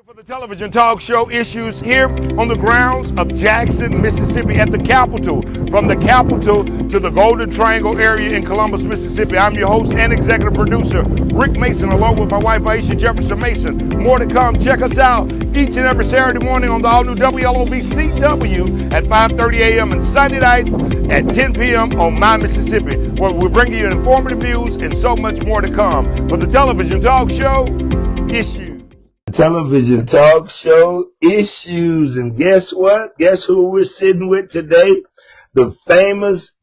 For the television talk show Issues here on the grounds of Jackson, Mississippi at the Capitol. From the Capitol to the Golden Triangle area in Columbus, Mississippi. I'm your host and executive producer, Rick Mason, along with my wife, Aisha Jefferson Mason. More to come. Check us out each and every Saturday morning on the all-new WLOB CW at 5:30 a.m. and Sunday nights at 10 p.m. on My Mississippi, where we're bringing you informative news and so much more to come. For the television talk show Issues. Television talk show Issues. And guess what? Guess who we're sitting with today? The famous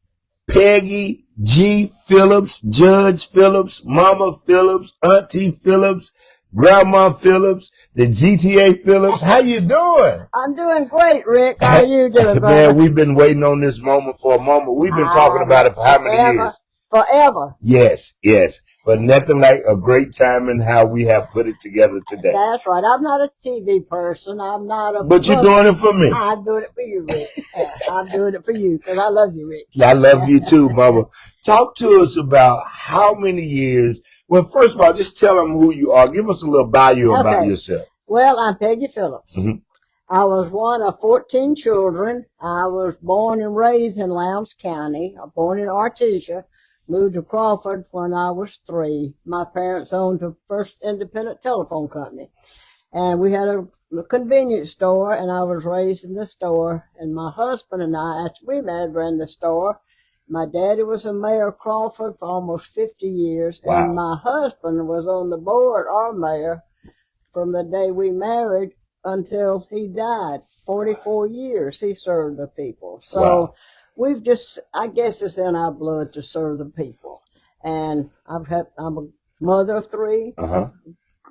Peggy G. Phillips, Judge Phillips, Mama Phillips, Auntie Phillips, Grandma Phillips, the GTA Phillips. How you doing? I'm doing great, Rick. How are you doing, brother? Man, we've been waiting on this moment for a moment. We've been talking about it for how many years? Forever. Yes. But nothing like a great time and how we have put it together today. That's right. I'm not a TV person. I'm not a... But you're doing it for me. I'm doing it for you, Rick. I'm doing it for you because I love you, Rick. I love you too, Mama. Talk to us about how many years. Well, first of all, just tell them who you are. Give us a little bio about yourself. Well, I'm Peggy Phillips. Mm-hmm. I was one of 14 children. I was born and raised in Lowndes County. I was born in Artesia. Moved to Crawford when I was 3. My parents owned the first independent telephone company. And we had a convenience store, and I was raised in the store. And my husband and I, after we met, ran the store. My daddy was a mayor of Crawford for almost 50 years. Wow. And my husband was on the board, our mayor, from the day we married until he died. 44 years he served the people. So. Wow. We've just, I guess it's in our blood to serve the people. And I'm a mother of 3,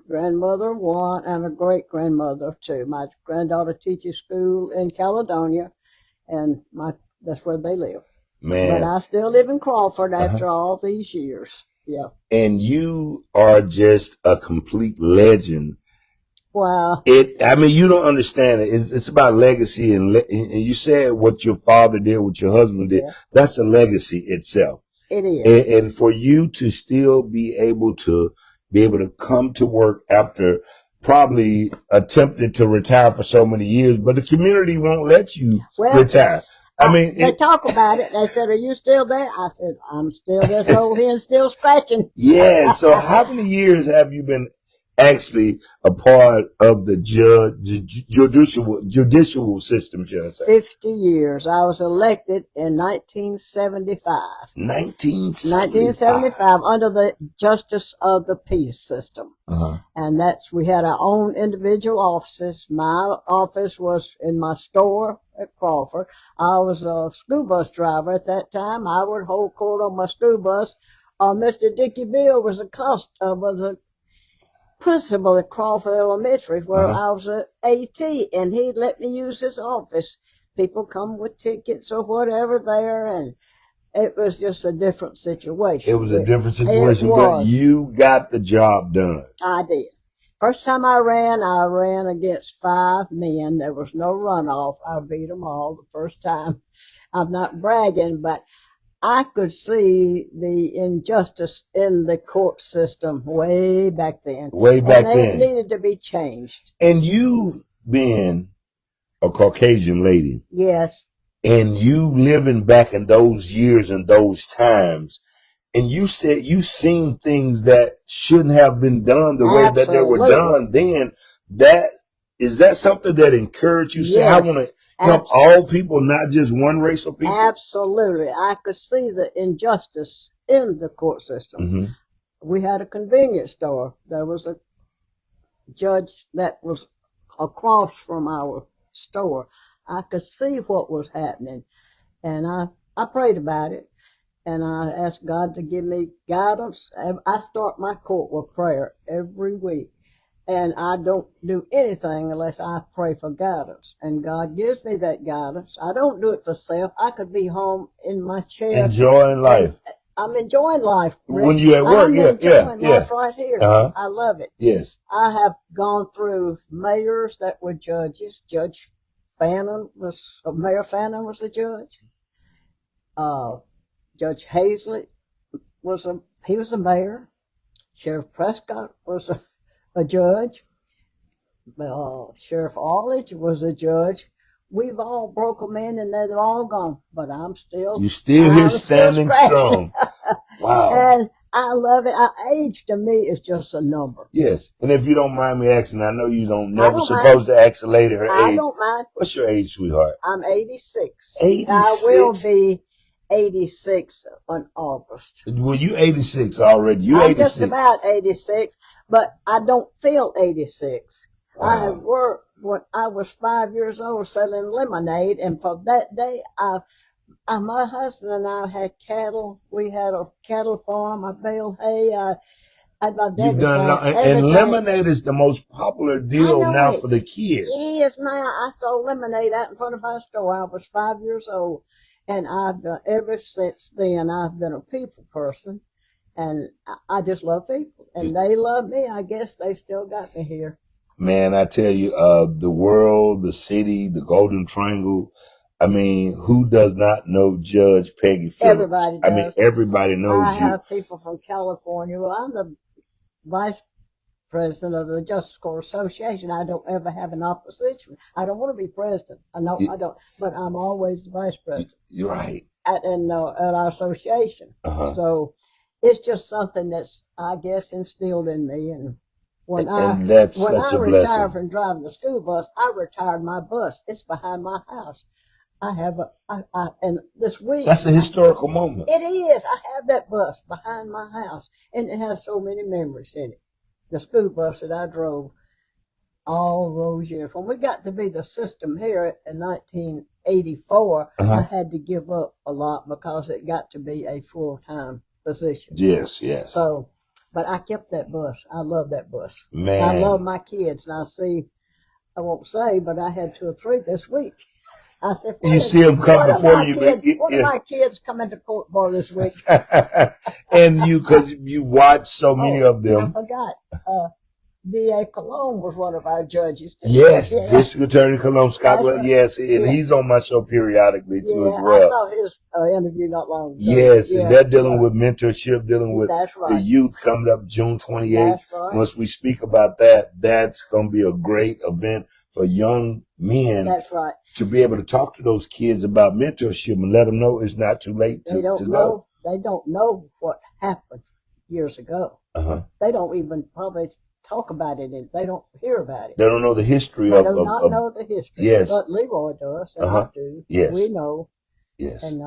grandmother of 1, and a great-grandmother of 2. My granddaughter teaches school in Caledonia, and that's where they live. Man. But I still live in Crawford after all these years. Yeah. And you are just a complete legend. Wow. I mean, you don't understand it. It's about legacy, and you said what your father did, what your husband did. Yeah. That's a legacy itself. It is. And for you to still be able to come to work after probably attempting to retire for so many years, but the community won't let you retire. I mean, they talk about it. They said, "Are you still there?" I said, "I'm still this old hen, still scratching." Yeah. So how many years have you been actually a part of the judicial system, shall I say? 50 years. I was elected in 1975. 1975 under the Justice of the Peace system. And we had our own individual offices. My office was in my store at Crawford. I was a school bus driver at that time. I would hold court on my school bus. Mr. Dickie Bill was a principal at Crawford Elementary, where I was at AT, and he let me use his office. People come with tickets or whatever there, and it was just a different situation. It was a different situation, but you got the job done. I did. First time I ran against 5 men. There was no runoff. I beat them all the first time. I'm not bragging, but I could see the injustice in the court system way back then. And it needed to be changed. And you being a Caucasian lady. Yes. And you living back in those years and those times. And you said you seen things that shouldn't have been done the way that they were done then. Is that something that encouraged you? Say, I want to help all people, not just one race of people? Absolutely. I could see the injustice in the court system. We had a convenience store. There was a judge that was across from our store. I could see what was happening, and I prayed about it, and I asked God to give me guidance. I start my court with prayer every week. And I don't do anything unless I pray for guidance. And God gives me that guidance. I don't do it for self. I could be home in my chair. Enjoying life. I'm enjoying life, Rick. When you're at work, I'm enjoying life right here. I love it. Yes. I have gone through mayors that were judges. Mayor Fannin was a judge. Judge Hazlett was a mayor. Sheriff Prescott was a judge. Sheriff Arledge was a judge. We've all broke them in and they're all gone, but I'm still. You still here standing strong. Wow. And I love it. Age to me is just a number. Yes. And if you don't mind me asking, I know you never supposed to ask a lady her age. I don't mind. What's your age, sweetheart? I'm 86. 86. I will be 86 in August. Well, you 86 already. You 86. I'm just about 86, but I don't feel 86. Wow. I have worked when I was 5 years old selling lemonade, and from that day, my husband and I had cattle. We had a cattle farm. I baled hay. You've done and lemonade is the most popular deal now for the kids. It is now. I sold lemonade out in front of my store. I was 5 years old, and ever since then I've been a people person, and I just love people, and they love me. I guess they still got me here. Man, I tell you, the world, the city, the Golden Triangle. I mean, who does not know Judge Peggy Phillips? Everybody does. I mean, everybody knows I have people from California. Well, I'm the vice president of the Justice Court Association. I don't ever have an opposition. I don't want to be president. I don't, but I'm always the vice president. You're right. At our association. Uh-huh. So it's just something that's, I guess, instilled in me. And when I retired from driving the school bus, I retired my bus. It's behind my house. And this week. That's a historical moment. It is. I have that bus behind my house, and it has so many memories in it. The school bus that I drove all those years. When we got to be the system here in 1984, I had to give up a lot because it got to be a full-time position. Yes, yes. So, but I kept that bus. I love that bus. Man. I love my kids, and I won't say, but I had 2 or 3 this week. I said, you see them come before you. One of my kids come into court bar this week. And because you watched so many of them. I forgot. D.A. Cologne was one of our judges. Yes, District Attorney Cologne Scotland. Yes, and he's on my show periodically too as well. I saw his interview not long ago. Yes, and they're dealing with mentorship, dealing with the youth coming up June 28th. Right. Once we speak about that, that's going to be a great event for young men. That's right. To be able to talk to those kids about mentorship and let them know it's not too late to go. They don't know what happened years ago. They don't even probably talk about it. They don't hear about it. They don't know the history They do not know the history. Yes. But Leroy does, and I do. Yes. We know. Yes. And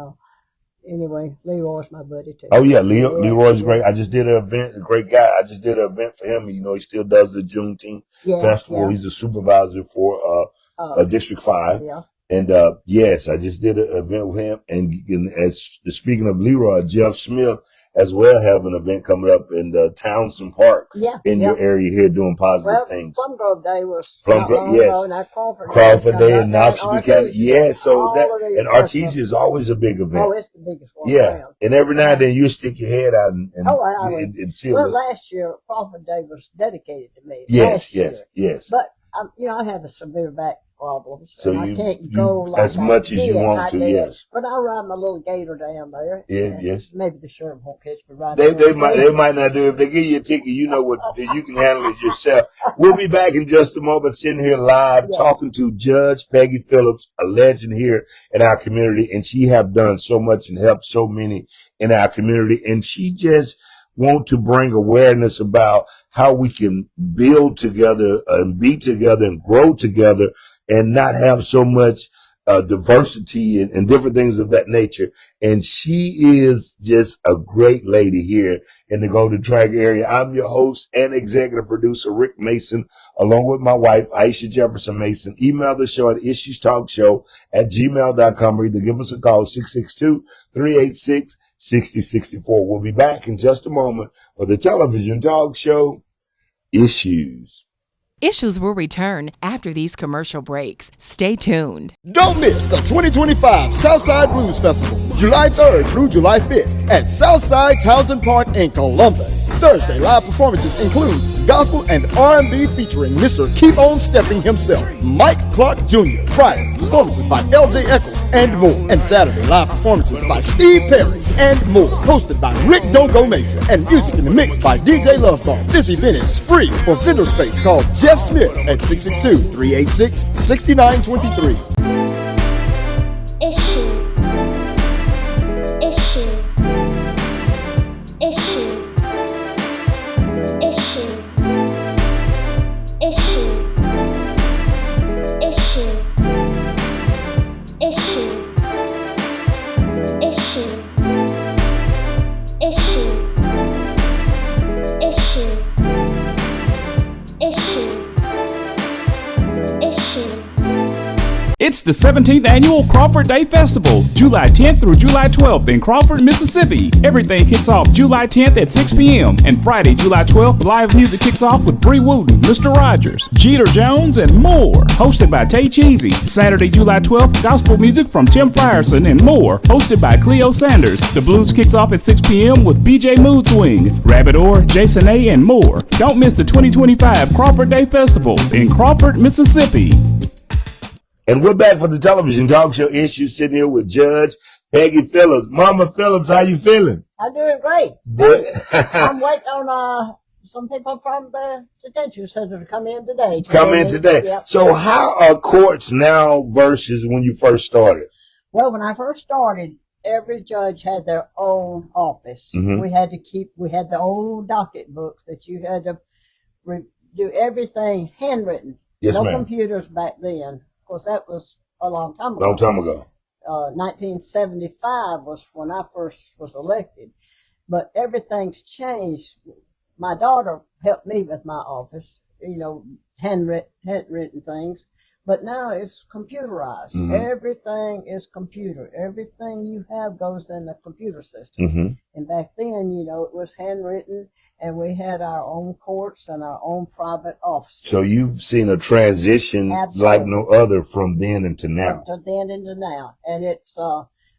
anyway, Leroy's my buddy too. Oh yeah, Leroy's great. I just did an event, a great guy. I just did an event for him. You know, he still does the Juneteenth festival. Yeah. He's a supervisor for District 5. Yeah. And yes, I just did an event with him. And as speaking of Leroy, Jeff Smith as well have an event coming up in Townsend Park in your area here doing positive things. Plum Grove Day was Crawford Day in Knoxville County. Yes, so and Artesia is always a big event. Oh, it's the biggest one. Yeah, and every now and then you stick your head out and see. Well, last year Crawford Day was dedicated to me. Yes. But I have a severe back problems. So I can't go like as much as you want to, yes. But I'll ride my little gator down there. Yes. Maybe the sheriff won't catch me riding. They might not do it. If they give you a ticket, you know what to do. You can handle it yourself. We'll be back in just a moment, sitting here live talking to Judge Peggy Phillips, a legend here in our community, and she have done so much and helped so many in our community, and she just want to bring awareness about how we can build together and be together and grow together and not have so much diversity and different things of that nature. And she is just a great lady here in the Golden Triangle area. I'm your host and executive producer, Rick Mason, along with my wife, Aisha Jefferson Mason. Email the show at issuestalkshow@gmail.com or either give us a call, 662-386-6064. We'll be back in just a moment for the television talk show, Issues. Issues will return after these commercial breaks. Stay tuned. Don't miss the 2025 Southside Blues Festival, July 3rd through July 5th at Southside Townsend Park in Columbus. Thursday live performances includes gospel and R&B featuring Mr. Keep On Stepping himself, Mike Clark Jr. Friday performances by L.J. Eccles, and more. And Saturday live performances by Steve Perry and more. Hosted by Rick Dongo Mason and music in the mix by DJ Loveball. This event is free for vendor space. Call Jeff Smith at 662-386-6923. Issue. It's the 17th Annual Crawford Day Festival, July 10th through July 12th in Crawford, Mississippi. Everything kicks off July 10th at 6 p.m. and Friday, July 12th, live music kicks off with Bree Wooten, Mr. Rogers, Jeter Jones, and more. Hosted by Tay Cheesy. Saturday, July 12th, gospel music from Tim Frierson and more. Hosted by Cleo Sanders. The blues kicks off at 6 p.m. with BJ Mood Swing, Rabbit Orr, Jason A., and more. Don't miss the 2025 Crawford Day Festival in Crawford, Mississippi. And we're back for the television talk show issue, sitting here with Judge Peggy Phillips. Mama Phillips, how you feeling? I'm doing great. Good. I'm waiting on some people from the detention center to come in today. Yep. So how are courts now versus when you first started? Well, when I first started, every judge had their own office. Mm-hmm. We had the old docket books that you had to do everything handwritten. Yes, no ma'am. Computers back then. Of course, that was a long time ago. 1975 was when I first was elected. But everything's changed. My daughter helped me with my office, handwritten things. But now it's computerized. Mm-hmm. Everything is computer. Everything you have goes in the computer system. Mm-hmm. And back then, it was handwritten, and we had our own courts and our own private offices. So you've seen a transition like no other from then into now. From then into now. And it's,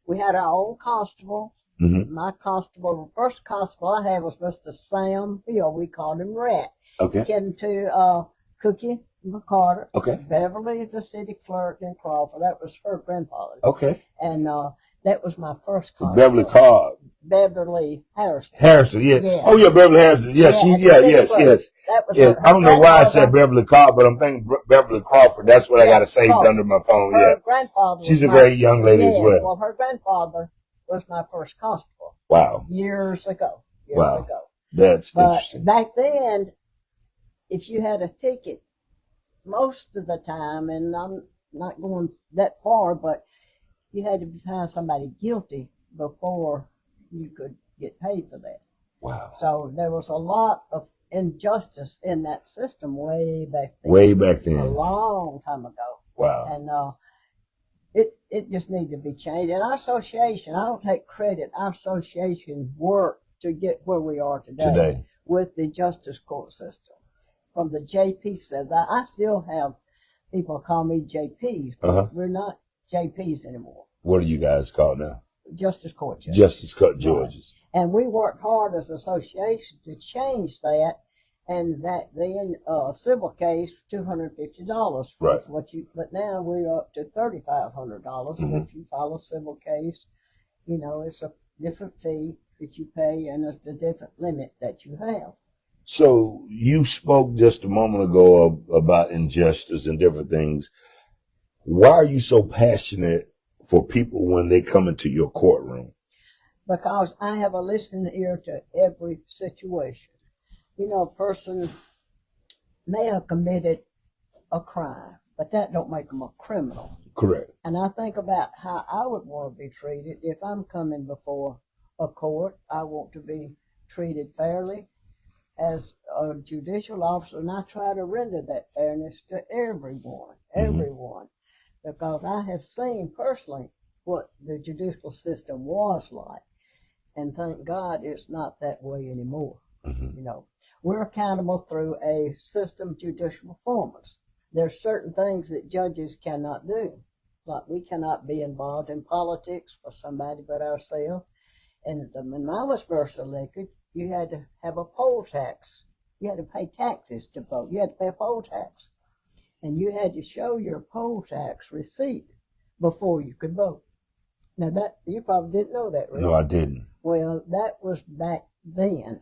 we had our own constable. Mm-hmm. My constable, the first constable I had was Mr. Sam Hill. We called him Rat. Okay. Getting to Cookie McCarter. Okay. Beverly, the city clerk in Crawford. That was her grandfather. Okay. And that was my first constable. Beverly Carr. Beverly Harrison. Yeah. Yeah. Oh, yeah, Beverly Harrison. Yes, yes. That was Yes. her I don't know why I said grandfather. Beverly Carr, but I'm thinking Beverly Crawford. That's what I got to save Crawford. under my phone. Her Yeah. grandfather. She's was a great young lady as well. Well, her grandfather was my first constable. Wow. Years ago. That's But interesting. back then, if you had a ticket, most of the time, and I'm not going that far, but you had to find somebody guilty before you could get paid for that. Wow. So there was a lot of injustice in that system way back then. Way back then. A long time ago. Wow. And it just needed to be changed. And our association, I don't take credit, our association worked to get where we are today. With the justice court system. From the JP system. I still have people call me JPs, but we're not JPs anymore. What are you guys called now? Justice court judges. Justice Court judges. And we worked hard as an association to change that. And that then civil case $250 Right. but now we're up to $3,500 if you file a civil case. It's a different fee that you pay, and it's a different limit that you have. So you spoke just a moment ago about injustice and different things. Why are you so passionate for people when they come into your courtroom? Because I have a listening ear to every situation. A person may have committed a crime, but that don't make them a criminal. Correct. And I think about how I would want to be treated if I'm coming before a court. I want to be treated fairly as a judicial officer, and I try to render that fairness to everyone, because I have seen personally what the judicial system was like, and thank God it's not that way anymore. We're accountable through a system of judicial performance. There's certain things that judges cannot do. Like we cannot be involved in politics for somebody but ourselves. And when I was first elected, you had to have a poll tax. You had to pay taxes to vote. You had to pay a poll tax. And you had to show your poll tax receipt before you could vote. Now that you probably didn't know that, right? No, I didn't. Well, that was back then.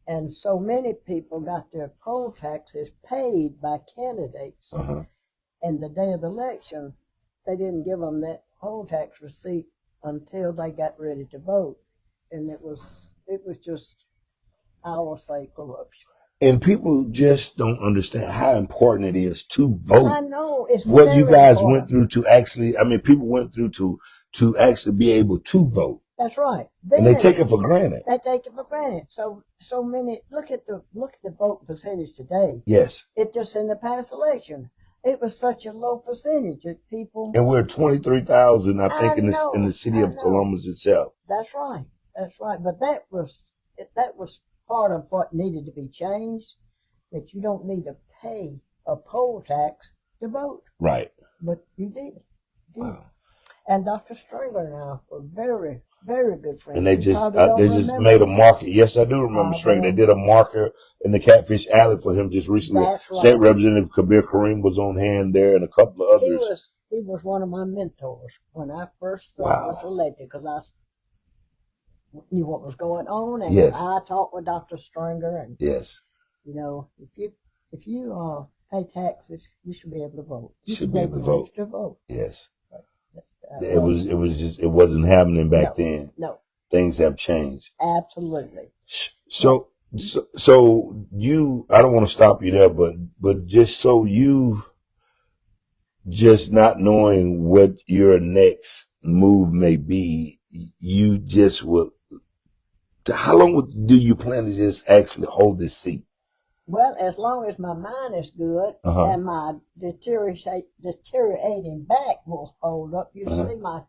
And so many people got their poll taxes paid by candidates. Uh-huh. And the day of the election, they didn't give them that poll tax receipt until they got ready to vote. And it was just, I will say, corruption. And people just don't understand how important it is to vote. I know. It's What you very guys important. went through to actually, I mean, people went through to actually be able to vote. That's right. And they Then take it for granted. They take it for granted. So many, look at the vote percentage today. Yes. It just in the past election, it was such a low percentage that people. And we're 23,000, I think, in the city I of know. Columbus itself. That's right. That's right. But that was part of what needed to be changed. That you don't need to pay a poll tax to vote. Right. But you did. Wow. And Dr. Stringer and I were very, very good friends. And they You just probably don't remember. made a marker. Yes, I do remember Uh-huh. String. They did a marker in the Catfish Alley for him just recently. That's right. State Representative Kabir Kareem was on hand there, and a couple of others. He was one of my mentors when I first Wow. was elected, because I knew what was going on, and Yes. I talked with Dr. Stringer, and Yes. you know, if you pay taxes, you should be able to vote. You Should be able to vote. register to vote. Yes. It wasn't happening back then. No, Things have changed. absolutely. So you, I don't want to stop you there, but just so you, just not knowing what your next move may be, you just will, how long do you plan to just actually hold this seat? Well, as long as my mind is good Uh-huh. and my deteriorating back will hold up, you see my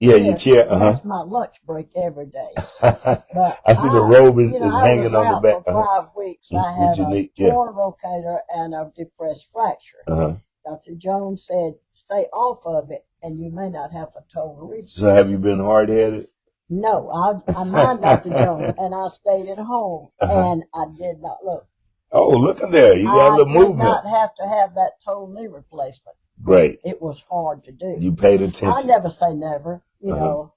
Your chair. That's my lunch break every day. But I see the robe is I hanging was on the out back. for 5 weeks. I With had your a knee, yeah. torn rotator and a depressed fracture. Uh-huh. Dr. Jones said, stay off of it, and you may not have a total rehab. So have you been hard-headed? No, I mind Dr. Jones, and I stayed at home, and I did not look. Oh, look at there. You got a little I did movement. not have to have that total knee replacement. Great. It was hard to do. You paid I attention. never say never. You Uh-huh. know,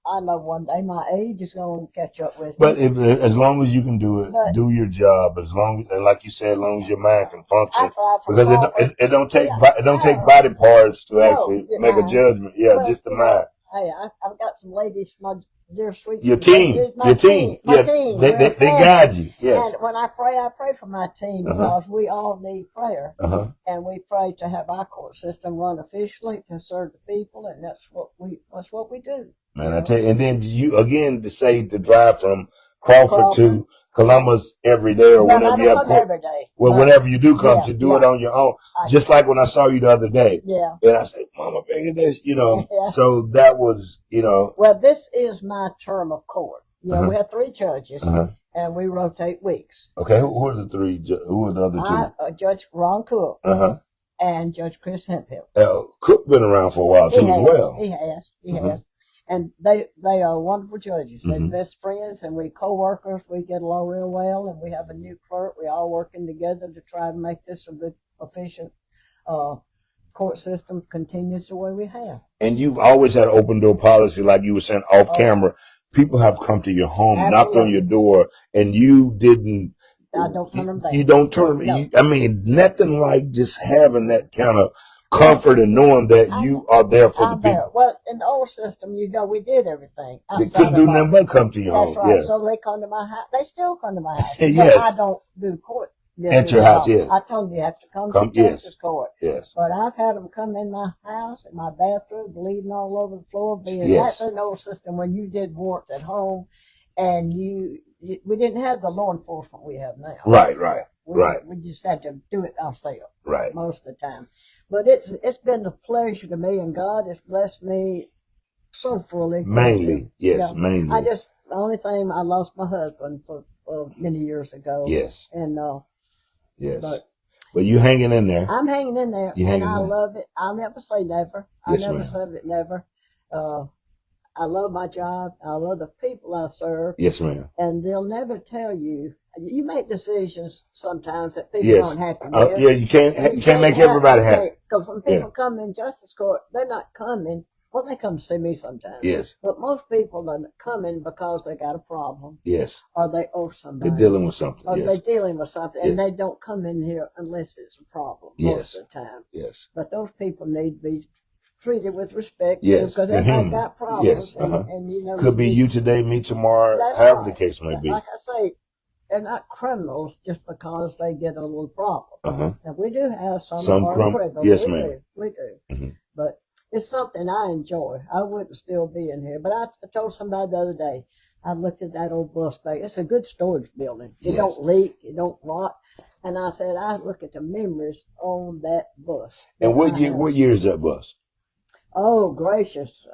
I know one day my age is going to catch up with But me. as long as you can do it, But- do your job. As long as, and like you said, as long as your mind can function, I tried for because Crawford. it don't take Yeah. it don't take body parts to No, actually your make a mind. judgment. Yeah, Well, just the you know, mind. Hey, I've got some ladies, my dear sweet. Your team, My your team. My Yeah, team. they We're a guide family. you. Yes. And when I pray for my team Uh-huh. because we all need prayer. Uh-huh. And we pray to have our court system run efficiently to serve the people, and that's what we do. Man, I tell you, and then you again to drive from Crawford to Columbus every day or Well, I whenever don't you have come court. every day. Well, but whenever you do come yeah, to do yeah. it on your own. I- Just like when I saw you the other day. Yeah. And I said, Mama, Peggy, this, Yeah. So that was, Well, this is my term of court. You know, Uh-huh. we have 3 judges, Uh-huh. and we rotate weeks. Okay. Who are the three? Who are the other two? Judge Ron Cook Uh-huh. and Judge Chris Hemphill. Cook been around for a while too as well. He has. Mhm. Has. And they are wonderful judges. They're Mhm. best friends, and we co-workers. We get along real well, and we have a new clerk. We all working together to try to make this a good, efficient court system continues the way we have. And you've always had an open door policy, like you were saying off camera. People have come to your home, knocked on Absolutely. your door, and you didn't. I don't turn them down. You don't turn. No. I mean, nothing like just having that kind of comfort and knowing that you are there for the I'm there. people. Well, in the old system, you know, we did everything. They outside couldn't of do our- nothing but come to your That's home. right. Yes. So they come to my house. They still come to my house. Yes. But I don't do court. At your house, yes. I told them you have to come Come, to yes. Texas court. Yes. But I've had them come in my house, in my bathroom, bleeding all over the floor. Being Yes. That's an old system when you did warrants at home, and we didn't have the law enforcement we have now. Right. We just had to do it ourselves Right. most of the time. But it's been a pleasure to me, and God has blessed me so fully. Mainly. Yes. Yeah. Mainly. The only thing, I lost my husband for many years ago. Yes. And Yes. but But you hanging in there. I'm hanging in there, You and hanging I in. love it. I'll never say never. Yes, I never ma'am. said it never. I love my job. I love the people I serve, Yes, ma'am. and they'll never tell you. you make decisions sometimes that people Yes. aren't happy with. Yeah, you can't make everybody happy. Because when people come in justice court, they're not coming. Well, they come to see me sometimes. Yes. But most people are coming because they got a problem. Yes. Or they owe somebody. They're dealing with something. Or Yes. they're dealing with something. Yes. And they don't come in here unless it's a problem most of the time. Yes. But those people need to be treated with respect. Yes. Because They're everybody human. got problems. Yes. And you know. Could be you today, me tomorrow, That's however right. the case may be. Like I say, they're not criminals just because they get a little problem. Uh-huh. And we do have some criminals. Yes, we ma'am. Do. We do. Mhm. But it's something I enjoy. I wouldn't still be in here. But I told somebody the other day, I looked at that old bus bay. It's a good storage building. It Yes. don't leak. It don't rot. And I said, I look at the memories on that bus. And what year is that bus? Oh, gracious.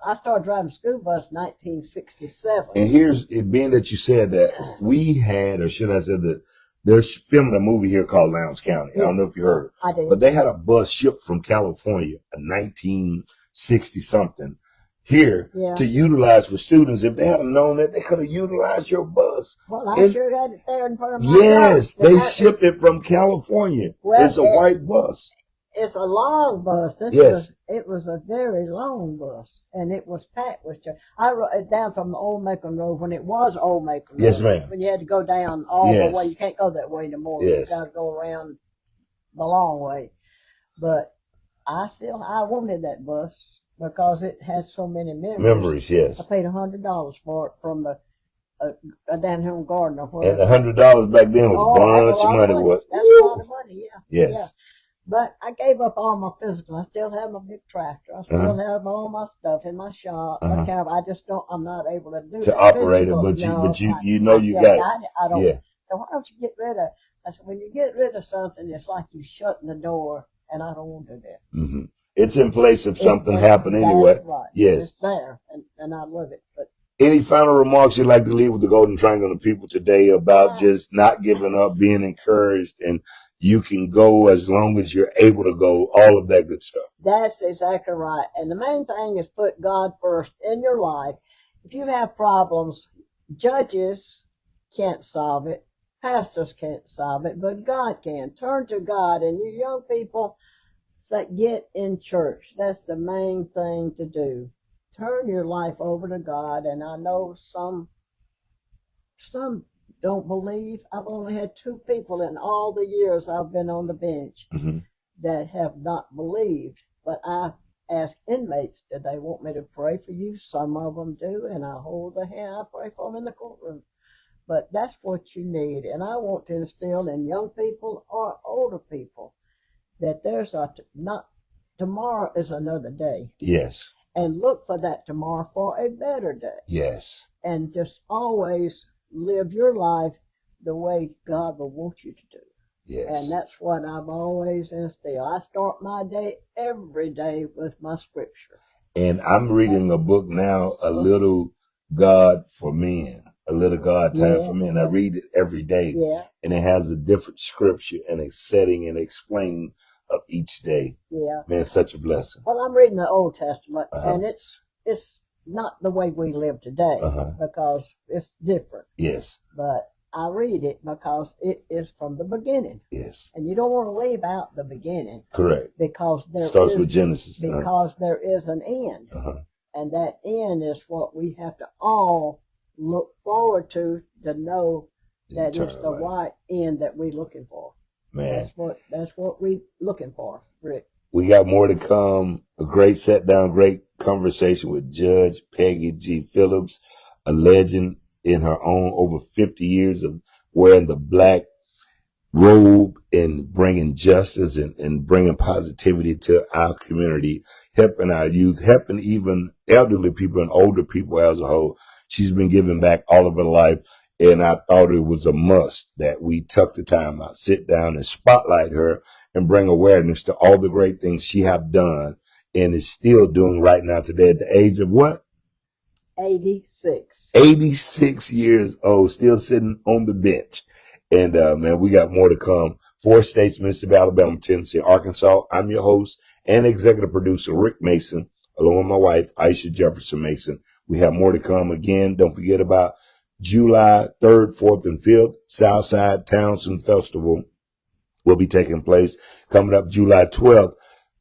I started driving school bus in 1967. And here's it being that you said that we had, or should I say that they're filming a movie here called Lowndes County. I don't know if you heard, I did. but they had a bus shipped from California in 1960 something here to utilize for students. If they had known that, they could have utilized your bus. Well, I sure had it there in front of my Yes, house. they shipped it from California. Well, it's a white bus. It's a long bus. It was a very long bus, and it was packed with children. I rode it down from the Old Macon Road when it was Old Macon Road. Yes, ma'am. When you had to go down all the way. You can't go that way anymore. Yes. You got to go around the long way. But I wanted that bus because it has so many memories. Memories, yes. I paid $100 for it from the down here in Gardner. And $100 back then was a bunch of money. That's a lot of money, yeah. Yes. Yeah. But I gave up all my physical. I still have my big tractor. I still have all my stuff in my shop. My car. I'm not able to do to operate it, but you know you got it. I don't. Yeah. So why don't you get rid of? I said, when you get rid of something, it's like you shutting the door, and I don't want to do that. Mm-hmm. It's in place if something happened anyway. Right. Yes. It's there, and I love it. But any final remarks you'd like to leave with the Golden Triangle and the people today about just not giving up, being encouraged, and you can go as long as you're able to go, all of that good stuff. That's exactly right. And the main thing is put God first in your life. If you have problems, judges can't solve it. Pastors can't solve it, but God can. Turn to God. And you young people, say, get in church. That's the main thing to do. Turn your life over to God. And I know some don't believe. I've only had 2 people in all the years I've been on the bench that have not believed. But I ask inmates, do they want me to pray for you? Some of them do, and I hold their hand. I pray for them in the courtroom. But that's what you need. And I want to instill in young people or older people that tomorrow is another day. Yes. And look for that tomorrow for a better day. Yes. And just always live your life the way God will want you to do. Yes. And that's what I've always instilled. I start my day every day with my scripture. And I'm reading a book now, A Little God for Men, A Little God Time for Men. I read it every day. Yeah. And it has a different scripture and a setting and explaining of each day. Yeah. Man, such a blessing. Well, I'm reading the Old Testament, and it's not the way we live today because it's different. Yes. But I read it because it is from the beginning. Yes. And you don't want to leave out the beginning. Correct. Because starts with Genesis. Because there is an end. And that end is what we have to all look forward to know that it's the right end that we're looking for. Man. That's what we're looking for, Rick. We got more to come. A great sit down, great conversation with Judge Peggy G. Phillips, a legend in her own, over 50 years of wearing the black robe and bringing justice and bringing positivity to our community, helping our youth, helping even elderly people and older people as a whole. She's been giving back all of her life. And I thought it was a must that we took the time out, sit down and spotlight her and bring awareness to all the great things she have done and is still doing right now today at the age of what? 86. 86 years old, still sitting on the bench. And, man, we got more to come. 4 states, Mississippi, Alabama, Tennessee, Arkansas. I'm your host and executive producer, Rick Mason, along with my wife, Aisha Jefferson Mason. We have more to come. Again, don't forget about July 3rd, 4th, and 5th. Southside Townsend Festival will be taking place. Coming up July 12th,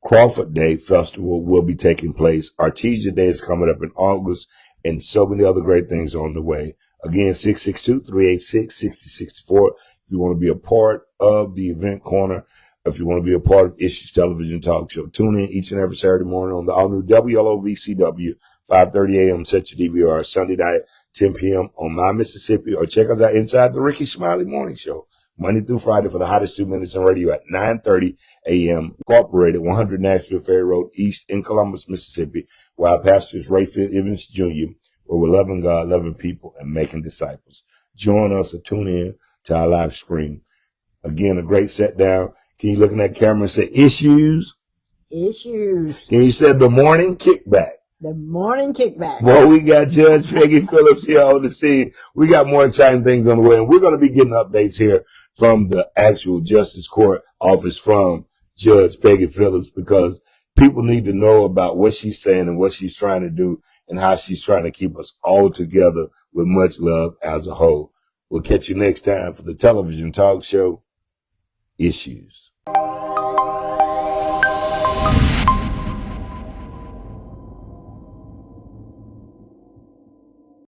Crawford Day Festival will be taking place. Artesia Day is coming up in August, and so many other great things on the way. Again, 662-386-6064. If you want to be a part of the event corner, if you want to be a part of Issues Television Talk Show, tune in each and every Saturday morning on the all-new WLOVCW, 5:30 a.m. Set your DVR. Sunday night, 10 p.m. on My Mississippi, or check us out inside the Ricky Smiley Morning Show, Monday through Friday for the hottest 2 minutes in radio at 9:30 a.m. Incorporated, 100 Nashville Ferry Road East in Columbus, Mississippi, where our pastors Rayfield Evans Jr., where we're loving God, loving people, and making disciples. Join us or tune in to our live stream. Again, a great set down. Can you look in that camera and say issues? Issues. Can you say the morning kickback? The morning kickback. Well, we got Judge Peggy Phillips here on the scene. We got more exciting things on the way, and we're going to be getting updates here from the actual Justice Court office from Judge Peggy Phillips, because people need to know about what she's saying and what she's trying to do and how she's trying to keep us all together with much love as a whole. We'll catch you next time for the television talk show Issues.